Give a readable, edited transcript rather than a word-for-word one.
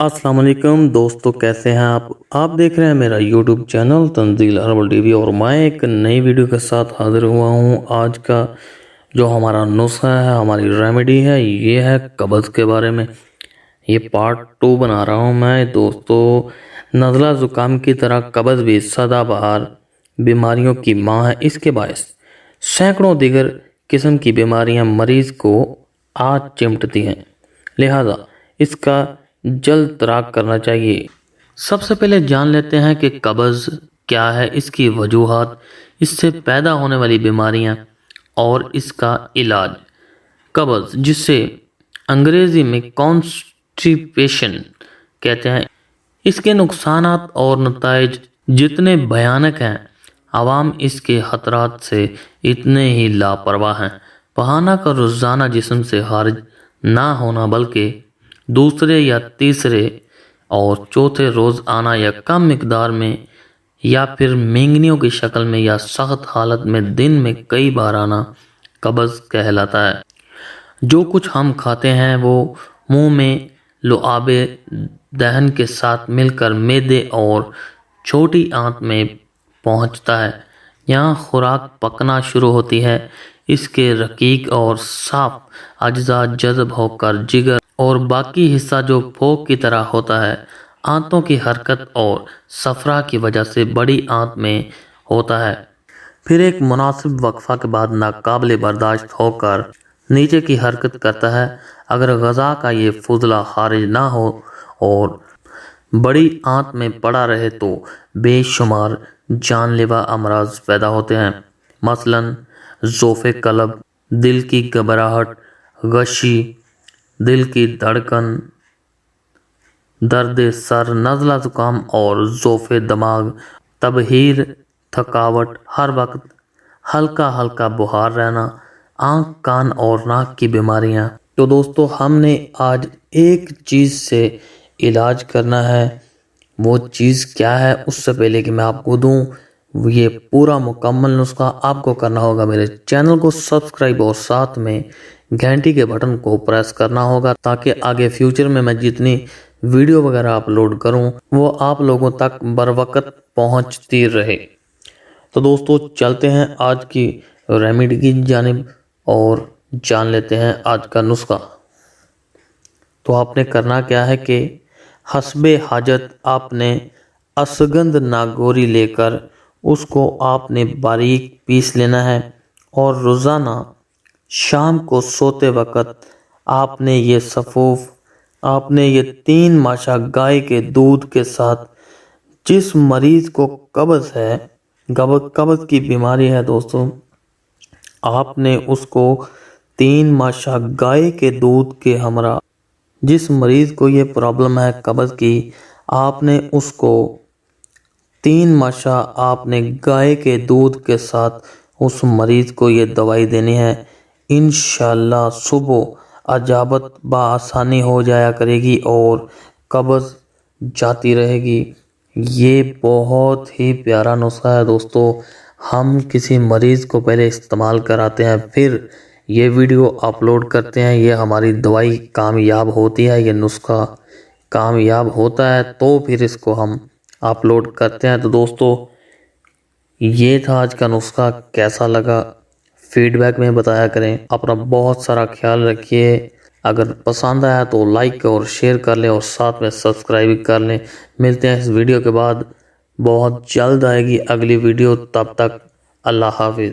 السلام علیکم دوستو، کیسے ہیں آپ دیکھ رہے ہیں میرا یوٹیوب چینل تنزیل ہربل ٹی وی، اور میں ایک نئی ویڈیو کے ساتھ حاضر ہوا ہوں۔ آج کا جو ہمارا نسخہ ہے، ہماری ریمیڈی ہے، یہ ہے قبض کے بارے میں۔ یہ پارٹ 2 بنا رہا ہوں میں دوستو۔ نزلہ زکام کی طرح قبض بھی سدا بہار بیماریوں کی ماں ہے۔ اس کے باعث سینکڑوں دیگر قسم کی بیماریاں مریض کو آ چمٹتی ہیں، لہذا اس کا جلد تراک کرنا چاہیے۔ سب سے پہلے جان لیتے ہیں کہ قبض کیا ہے، اس کی وجوہات، اس سے پیدا ہونے والی بیماریاں اور اس کا علاج۔ قبض، جسے انگریزی میں کانسٹیپیشن کہتے ہیں، اس کے نقصانات اور نتائج جتنے بھیانک ہیں، عوام اس کے خطرات سے اتنے ہی لاپرواہ ہیں۔ بہانہ کا روزانہ جسم سے خارج نہ ہونا، بلکہ دوسرے یا تیسرے اور چوتھے روز آنا، یا کم مقدار میں، یا پھر مینگنیوں کی شکل میں، یا سخت حالت میں دن میں کئی بار آنا قبض کہلاتا ہے۔ جو کچھ ہم کھاتے ہیں وہ منہ میں لعاب دہن کے ساتھ مل کر معدے اور چھوٹی آنت میں پہنچتا ہے۔ یہاں خوراک پکنا شروع ہوتی ہے، اس کے رقیق اور صاف اجزاء جذب ہو کر جگر اور باقی حصہ جو پھوک کی طرح ہوتا ہے، آنتوں کی حرکت اور صفرا کی وجہ سے بڑی آنت میں ہوتا ہے۔ پھر ایک مناسب وقفہ کے بعد ناقابل برداشت ہو کر نیچے کی حرکت کرتا ہے۔ اگر غذا کا یہ فضلہ خارج نہ ہو اور بڑی آنت میں پڑا رہے تو بے شمار جان لیوا امراض پیدا ہوتے ہیں، مثلاً ضعف قلب، دل کی گھبراہٹ، غشی، دل کی دھڑکن، درد سر، نزلہ زکام اور ضعف دماغ، تبخیر، تھکاوٹ، ہر وقت ہلکا ہلکا بخار رہنا، آنکھ، کان اور ناک کی بیماریاں۔ تو دوستو، ہم نے آج ایک چیز سے علاج کرنا ہے۔ وہ چیز کیا ہے، اس سے پہلے کہ میں آپ کو دوں یہ پورا مکمل نسخہ، آپ کو کرنا ہوگا میرے چینل کو سبسکرائب اور ساتھ میں گھنٹی کے بٹن کو پریس کرنا ہوگا، تاکہ آگے فیوچر میں جتنی ویڈیو وغیرہ اپلوڈ کروں وہ آپ لوگوں تک بر وقت پہنچتی رہے۔ تو دوستو، چلتے ہیں آج کی ریمیڈی کی جانب اور جان لیتے ہیں آج کا نسخہ۔ تو آپ نے کرنا کیا ہے کہ حسب حاجت آپ نے اشگند ناگوری لے کر اس کو آپ نے باریک پیس لینا ہے، اور روزانہ شام کو سوتے وقت آپ نے یہ سفوف، آپ نے یہ 3 ماشا گائے کے دودھ کے ساتھ، جس مریض کو قبض ہے، قبض کی بیماری ہے دوستو، آپ نے اس کو 3 ماشا گائے کے دودھ کے ہمراہ، جس مریض کو یہ پرابلم ہے قبض کی، آپ نے اس کو 3 ماشا آپ نے گائے کے دودھ کے ساتھ اس مریض کو یہ دوائی دینی ہے۔ انشاءاللہ صبح اجابت بآسانی ہو جایا کرے گی اور قبض جاتی رہے گی۔ یہ بہت ہی پیارا نسخہ ہے دوستو۔ ہم کسی مریض کو پہلے استعمال کراتے ہیں، پھر یہ ویڈیو اپلوڈ کرتے ہیں۔ یہ ہماری دوائی کامیاب ہوتی ہے، یہ نسخہ کامیاب ہوتا ہے تو پھر اس کو ہم اپلوڈ کرتے ہیں۔ تو دوستو، یہ تھا آج کا نسخہ۔ کیسا لگا فیڈ بیک میں بتایا کریں۔ اپنا بہت سارا خیال رکھیے۔ اگر پسند آیا تو لائک اور شیئر کر لیں، اور ساتھ میں سبسکرائب کر لیں۔ ملتے ہیں اس ویڈیو کے بعد، بہت جلد آئے گی اگلی ویڈیو۔ تب تک اللہ حافظ۔